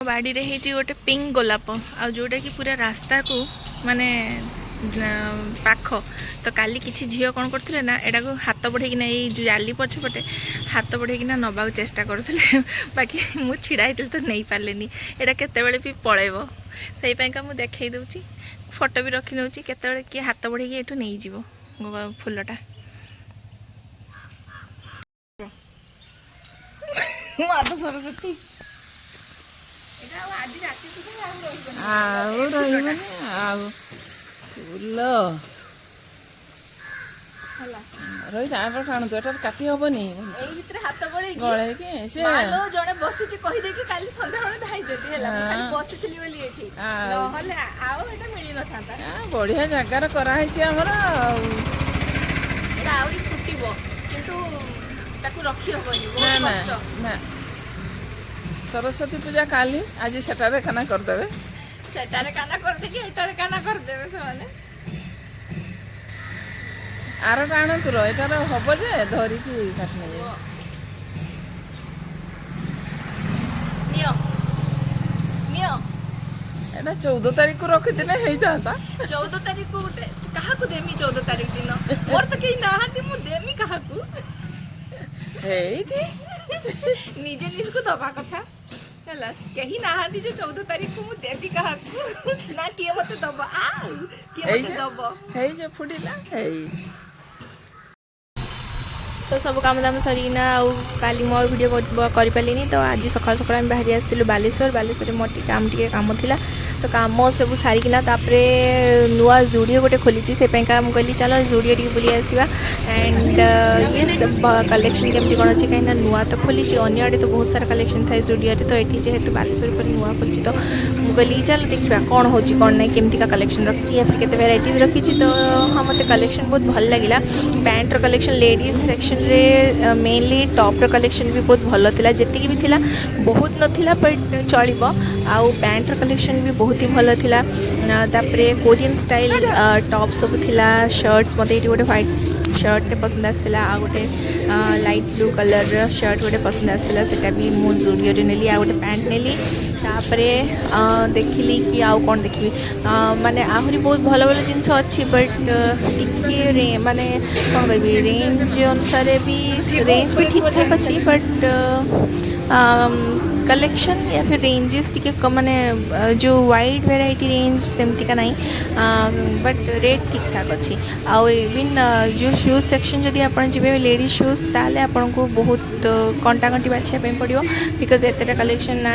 बाड़ी रे हेची गोटे पिंक गोलाप आ जोटा कि पूरा रास्ता को माने पाख तो काली किसी झील कौन करते ना एटा को हाथ बढ़ेकिना ये जाली पछपटे हाथ बढ़ेकिना नवा चेष्टा करते बाकी मु छिड़ा होती तो नहीं पारे एटा केतबेले भी पलैब से मुझे देखई दूची फोटो भी रखी नौ केतबेले किए हाथ बढ़ेकी एठू नहीं जीवो फुलटा सरस्वती रही टाणु एटार काटी हेनी हाथ गले कि जड़े बसी कहीदे कि काली सन्ध्या बसी मिल न बढ़िया जगार कराई आमर फुटब कि रखी हम सरस्वती पूजा काली आज सेटारे खाना करदेवे सेटारे खाना करदे कि एटारे खाना करदेवे से आरटा आणतुर एटार हम जे धरिकी काटने एटा 14 तारीख को रखी दिन होता 14 तारीख को गोटे क्या देमी 14 तारीख दिन मोर तो कहीं नहाती मु देमी क्या निजे निजको दबा कथा चला कहीं नहाती जो 14 तारीख को मु देवी क्या ना किए मत दबा किए मत दबा हे जे फुडिला हे तो सब काम दाम सरीना काली मोर वीडियो कर पारे तो आज सकाल सकाल आम बाहरी आसलु बालेश्वर मोर काम थिला तो काम सब सारिकिना नुआ जुडियो गोटे खोली से मुझे कहली चलो जुडियो टी बुली आसवा एंड ये कलेक्शन केमती कौन अच्छी कहीं नुआ तो खोली अन्य तो बहुत सारा कलेक्शन थाए जुडियो तो ये जेहेतु बालेश्वर पर नुआ खोली तो मुझे कहली चलो देखा कौन हो कौन ना केमती का कलेक्शन रखी या फिर केते वेराइटीज रखी तो हाँ मत कलेक्शन बहुत भल लगे पैंट कलेक्शन लेडीज सेक्शन रे मेनली टॉप कलेक्शन भी बहुत भल था जी भी थिला बहुत नथिला बट चलिबो आउ पैंट कलेक्शन भी बहुत ही भल थिला तापरे कोरियन स्टाइल टॉप सब थिला शर्ट्स मते ये गोटे व्हाइट शर्ट पसंद आसला आ गोटे लाइट ब्लू कलर शर्ट गोटे पसंद आसला सेटा भी मु जुडियो रे नेली आ गोटे पैंट नेली तापरे देखिली कि आउ कौन देखी माने आहरी बहुत भल भल जिनस अच्छी बट टिके माने कौन कहबी रेंज अनुसार भी रेंज भी ठीक ठाक अच्छी बट कलेक्शन या फिर रेंजेस टिके माने जो वाइड वेराइटी रेंज सेमती का नहीं बट रेट ठीक ठाक अच्छी आउ इवन जो शूज सेक्शन जदि आप जी लेडीज शूज ताले आपन को बहुत कंटा कंटी बाछिया पड़ो बिकज एतटा कलेक्शन ना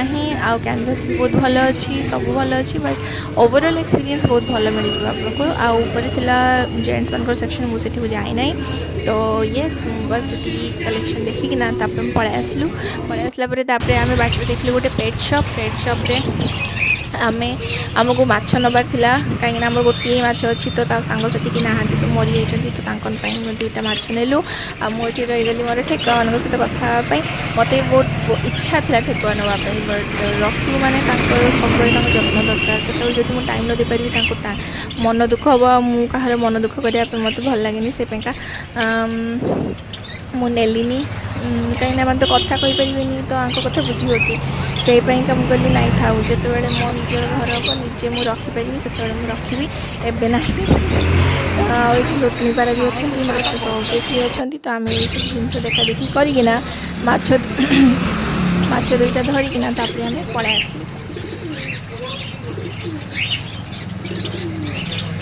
आउ कैनवास भी बहुत भल अच्छी सब भल अच्छी बट ओवरऑल एक्सपीरियंस बहुत भल मिल जाए आपको आउ ऊपर थिला जेंट्स मान सेक्शन मुझे जाए ना तो येस बस ये कलेक्शन देखिकिना पळै आसला आम बाट देखिलु गोटे पेट शॉप रे आमे आमको माछ नबार थिला कहीं आम गोटे माछ अच्छी तो सांग से ना जो मरी जाती तो दुईटा माछ नेलु आ मुझे रहीगली मोर ठेकुआ मान सहित कथापी मत बहुत इच्छा था ठेकुआ नापी बट रखू मैंने सब जत्न दरकार तो जब मुझे टाइम न दे पारि मन दुख हम मुझे मन दुख करने मत भल लगे से मुझे कहीं मैंने तो कथा कहीपरि तो आंक कथा बुझे कि से मुझे कहली ना था जो मो निजर घर हम निजे मुझे रखिपारि से रखी एवं ना ये लोटनी पारा भी अच्छा माछ तो बेसी अच्छा तो आम ये सब जिन देखा देखी करना माछ दुईटा धरिकिना आम पलै आस